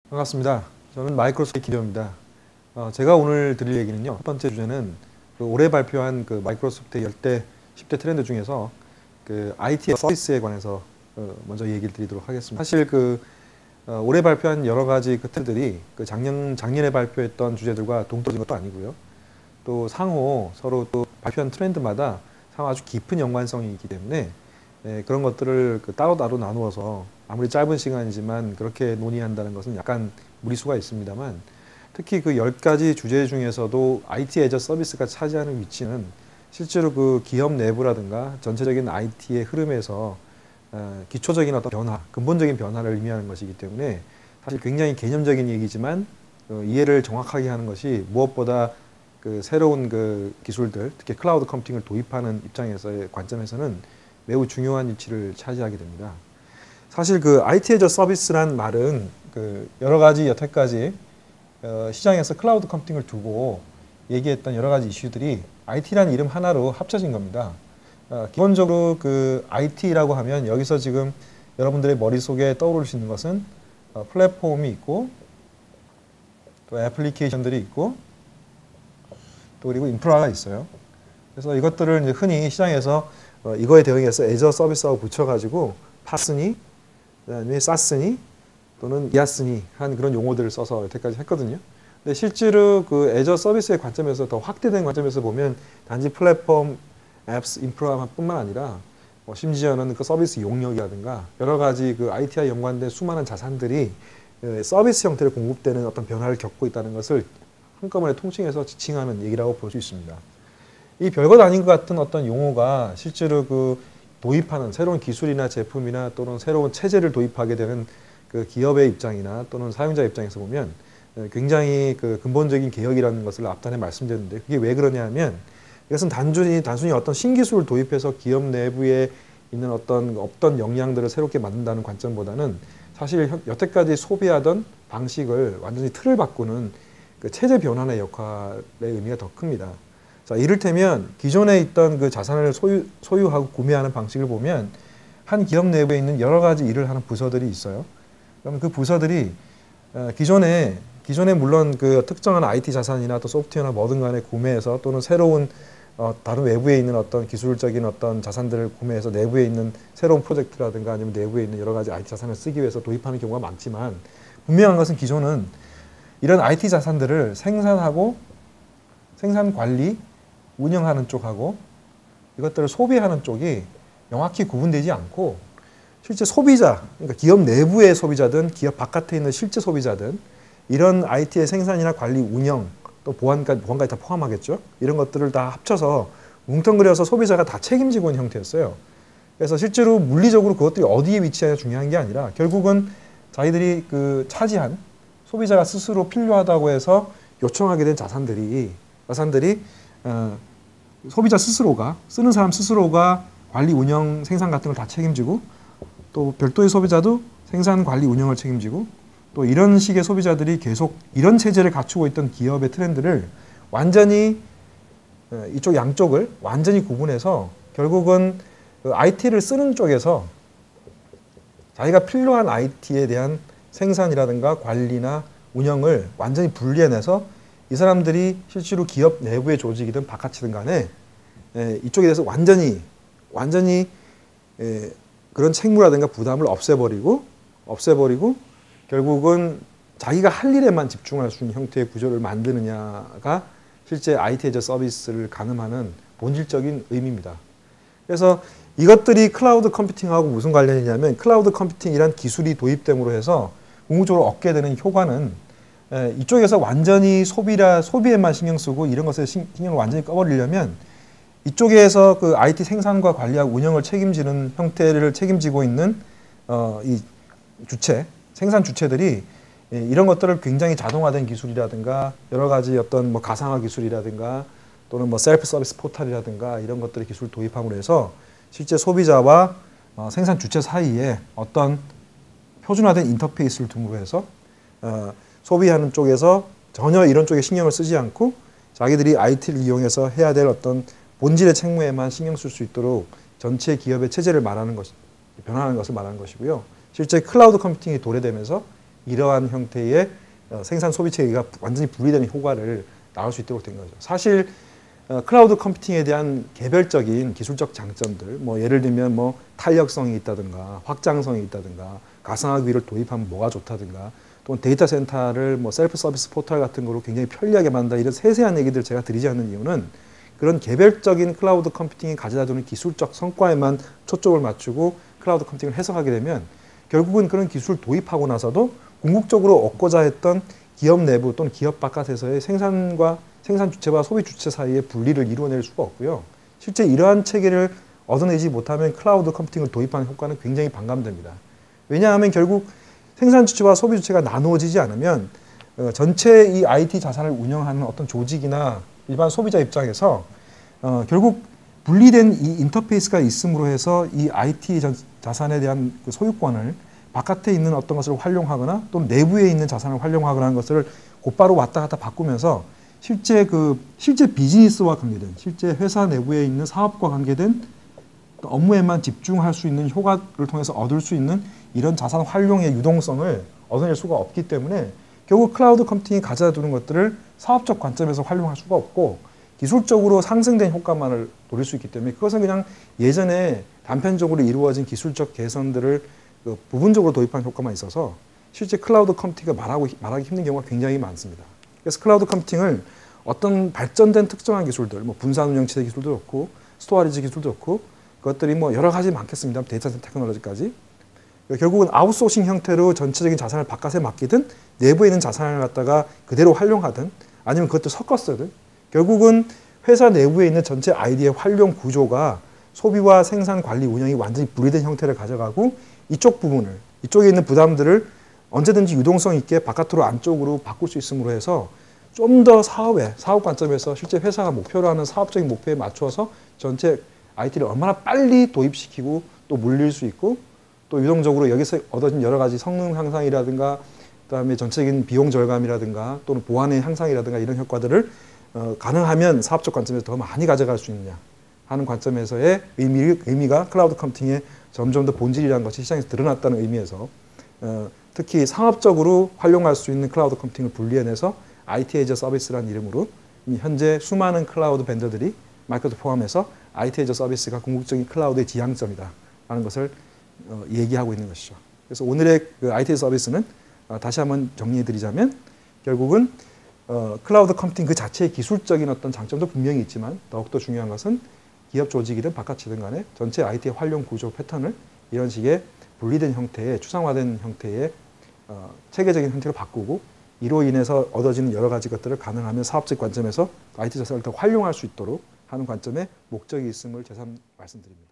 반갑습니다. 저는 마이크로소프트 기대호입니다. 제가 오늘 드릴 얘기는요. 첫 번째 주제는 올해 발표한 마이크로소프트의 10대, 10대 트렌드 중에서 IT 서비스에 관해서 먼저 얘기를 드리도록 하겠습니다. 사실 올해 발표한 여러 가지 트렌드들이 작년에 발표했던 주제들과 동떨어진 것도 아니고요. 또 상호 서로 또 발표한 트렌드마다 상호 아주 깊은 연관성이 있기 때문에 그런 것들을 따로따로 나누어서 아무리 짧은 시간이지만 그렇게 논의한다는 것은 약간 무리수가 있습니다만, 특히 10가지 주제 중에서도 IT 애저 서비스가 차지하는 위치는 실제로 기업 내부라든가 전체적인 IT의 흐름에서 기초적인 어떤 변화, 근본적인 변화를 의미하는 것이기 때문에 사실 굉장히 개념적인 얘기지만 이해를 정확하게 하는 것이 무엇보다 새로운 기술들, 특히 클라우드 컴퓨팅을 도입하는 입장에서의 관점에서는 매우 중요한 위치를 차지하게 됩니다. 사실 IT 애저 서비스란 말은 여러 가지 여태까지 시장에서 클라우드 컴퓨팅을 두고 얘기했던 여러 가지 이슈들이 IT라는 이름 하나로 합쳐진 겁니다. 기본적으로 IT라고 하면 여기서 지금 여러분들의 머릿속에 떠오를 수 있는 것은 플랫폼이 있고 또 애플리케이션들이 있고 또 그리고 인프라가 있어요. 그래서 이것들을 이제 흔히 시장에서 이거에 대응해서 애저 서비스하고 붙여가지고 파스니, 그다음에 사스니 또는 이아스니 한 그런 용어들을 써서 여태까지 했거든요. 근데 실제로 애저 서비스의 관점에서 더 확대된 관점에서 보면 단지 플랫폼, 앱스, 인프라뿐만 아니라 심지어는 서비스 용역이라든가 여러 가지 IT와 연관된 수많은 자산들이 서비스 형태로 공급되는 어떤 변화를 겪고 있다는 것을 한꺼번에 통칭해서 지칭하는 얘기라고 볼 수 있습니다. 이 별것 아닌 것 같은 어떤 용어가 실제로 도입하는 새로운 기술이나 제품이나 또는 새로운 체제를 도입하게 되는 기업의 입장이나 또는 사용자 입장에서 보면 굉장히 근본적인 개혁이라는 것을 앞단에 말씀드렸는데, 그게 왜 그러냐 하면 이것은 단순히 어떤 신기술을 도입해서 기업 내부에 있는 없던 역량들을 새롭게 만든다는 관점보다는 사실 여태까지 소비하던 방식을 완전히 틀을 바꾸는 체제 변환의 역할의 의미가 더 큽니다. 자, 이를테면 기존에 있던 자산을 소유하고 구매하는 방식을 보면 한 기업 내부에 있는 여러 가지 일을 하는 부서들이 있어요. 그럼 그 부서들이 기존에 물론 특정한 IT 자산이나 또 소프트웨어나 뭐든 간에 구매해서 또는 새로운 다른 외부에 있는 어떤 기술적인 어떤 자산들을 구매해서 내부에 있는 새로운 프로젝트라든가 아니면 내부에 있는 여러 가지 IT 자산을 쓰기 위해서 도입하는 경우가 많지만, 분명한 것은 기존은 이런 IT 자산들을 생산하고 생산 관리, 운영하는 쪽하고 이것들을 소비하는 쪽이 명확히 구분되지 않고 실제 소비자, 그러니까 기업 내부의 소비자든 기업 바깥에 있는 실제 소비자든 이런 IT의 생산이나 관리, 운영, 또 보안까지 다 포함하겠죠. 이런 것들을 다 합쳐서 뭉텅그려서 소비자가 다 책임지고 있는 형태였어요. 그래서 실제로 물리적으로 그것들이 어디에 위치하냐 중요한 게 아니라 결국은 자기들이 차지한 소비자가 스스로 필요하다고 해서 요청하게 된 자산들이 소비자 스스로가, 쓰는 사람 스스로가 관리, 운영, 생산 같은 걸 다 책임지고 또 별도의 소비자도 생산, 관리, 운영을 책임지고 또 이런 식의 소비자들이 계속 이런 체제를 갖추고 있던 기업의 트렌드를 완전히 이쪽 양쪽을 완전히 구분해서 결국은 IT를 쓰는 쪽에서 자기가 필요한 IT에 대한 생산이라든가 관리나 운영을 완전히 분리해내서 이 사람들이 실제로 기업 내부의 조직이든 바깥이든 간에 이쪽에 대해서 완전히 그런 책무라든가 부담을 없애버리고 결국은 자기가 할 일에만 집중할 수 있는 형태의 구조를 만드느냐가 실제 IT 애저 서비스를 가늠하는 본질적인 의미입니다. 그래서 이것들이 클라우드 컴퓨팅하고 무슨 관련이냐면, 클라우드 컴퓨팅이란 기술이 도입됨으로 해서 궁극적으로 얻게 되는 효과는 이쪽에서 완전히 소비에만 신경 쓰고 이런 것에 신경을 완전히 꺼버리려면 이쪽에서 IT 생산과 관리하고 운영을 책임지는 형태를 책임지고 있는 이 생산 주체들이 이런 것들을 굉장히 자동화된 기술이라든가 여러 가지 어떤 가상화 기술이라든가 또는 셀프 서비스 포털이라든가 이런 것들의 기술을 도입함으로 해서 실제 소비자와 생산 주체 사이에 어떤 표준화된 인터페이스를 둠으로 해서 소비하는 쪽에서 전혀 이런 쪽에 신경을 쓰지 않고 자기들이 IT를 이용해서 해야 될 어떤 본질의 책무에만 신경 쓸 수 있도록 전체 기업의 체제를 변화하는 것을 말하는 것이고요. 실제 클라우드 컴퓨팅이 도래되면서 이러한 형태의 생산 소비 체계가 완전히 분리되는 효과를 낳을 수 있도록 된 거죠. 사실 클라우드 컴퓨팅에 대한 개별적인 기술적 장점들, 뭐 예를 들면 뭐 탄력성이 있다든가 확장성이 있다든가 가상화기기를 도입하면 뭐가 좋다든가 또는 데이터 센터를 뭐 셀프 서비스 포털 같은 거로 굉장히 편리하게 만든다, 이런 세세한 얘기들 제가 드리지 않는 이유는 그런 개별적인 클라우드 컴퓨팅이 가져다 주는 기술적 성과에만 초점을 맞추고 클라우드 컴퓨팅을 해석하게 되면 결국은 그런 기술을 도입하고 나서도 궁극적으로 얻고자 했던 기업 내부 또는 기업 바깥에서의 생산 주체와 소비 주체 사이의 분리를 이루어낼 수가 없고요. 실제 이러한 체계를 얻어내지 못하면 클라우드 컴퓨팅을 도입하는 효과는 굉장히 반감됩니다. 왜냐하면 결국 생산 주체와 소비 주체가 나누어지지 않으면 전체 이 IT 자산을 운영하는 어떤 조직이나 일반 소비자 입장에서 결국 분리된 이 인터페이스가 있음으로 해서 이 IT 자산에 대한 그 소유권을 바깥에 있는 어떤 것을 활용하거나 또는 내부에 있는 자산을 활용하거나 하는 것을 곧바로 왔다 갔다 바꾸면서 실제 비즈니스와 관계된, 실제 회사 내부에 있는 사업과 관계된 업무에만 집중할 수 있는 효과를 통해서 얻을 수 있는 이런 자산 활용의 유동성을 얻어낼 수가 없기 때문에 결국 클라우드 컴퓨팅이 가져다 주는 것들을 사업적 관점에서 활용할 수가 없고 기술적으로 상승된 효과만을 노릴 수 있기 때문에 그것은 그냥 예전에 단편적으로 이루어진 기술적 개선들을 부분적으로 도입한 효과만 있어서 실제 클라우드 컴퓨팅을 말하기 힘든 경우가 굉장히 많습니다. 그래서 클라우드 컴퓨팅을 어떤 발전된 특정한 기술들, 뭐 분산 운영 체제 기술도 좋고 스토리지 기술도 좋고 그것들이 뭐 여러 가지 많겠습니다. 데이터 테크놀로지까지. 결국은 아웃소싱 형태로 전체적인 자산을 바깥에 맡기든 내부에 있는 자산을 갖다가 그대로 활용하든 아니면 그것도 섞어 쓰든 결국은 회사 내부에 있는 전체 아이디의 활용 구조가 소비와 생산, 관리, 운영이 완전히 분리된 형태를 가져가고 이쪽 부분을, 이쪽에 있는 부담들을 언제든지 유동성 있게 바깥으로 안쪽으로 바꿀 수 있음으로 해서 좀 더 사업 관점에서 실제 회사가 목표로 하는 사업적인 목표에 맞춰서 전체 IT를 얼마나 빨리 도입시키고 또 물릴 수 있고 또 유동적으로 여기서 얻어진 여러 가지 성능 향상이라든가 그다음에 전체적인 비용 절감이라든가 또는 보안의 향상이라든가 이런 효과들을 가능하면 사업적 관점에서 더 많이 가져갈 수 있느냐 하는 관점에서의 의미가 클라우드 컴퓨팅의 점점 더 본질이라는 것이 시장에서 드러났다는 의미에서 특히 상업적으로 활용할 수 있는 클라우드 컴퓨팅을 분리해내서 IT as a 서비스라는 이름으로 현재 수많은 클라우드 벤더들이 마이크로소프트 포함해서 IT as a 서비스가 궁극적인 클라우드의 지향점이다 라는 것을 얘기하고 있는 것이죠. 그래서 오늘의 그 IT as a 서비스는 다시 한번 정리해드리자면 결국은 클라우드 컴퓨팅 그 자체의 기술적인 어떤 장점도 분명히 있지만 더욱더 중요한 것은 기업 조직이든 바깥이든 간에 전체 IT의 활용 구조 패턴을 이런 식의 분리된 형태의 추상화된 형태의 체계적인 형태로 바꾸고 이로 인해서 얻어지는 여러 가지 것들을 가능하면 사업적 관점에서 IT 자산을 더 활용할 수 있도록 하는 관점에 목적이 있음을 재삼 말씀드립니다.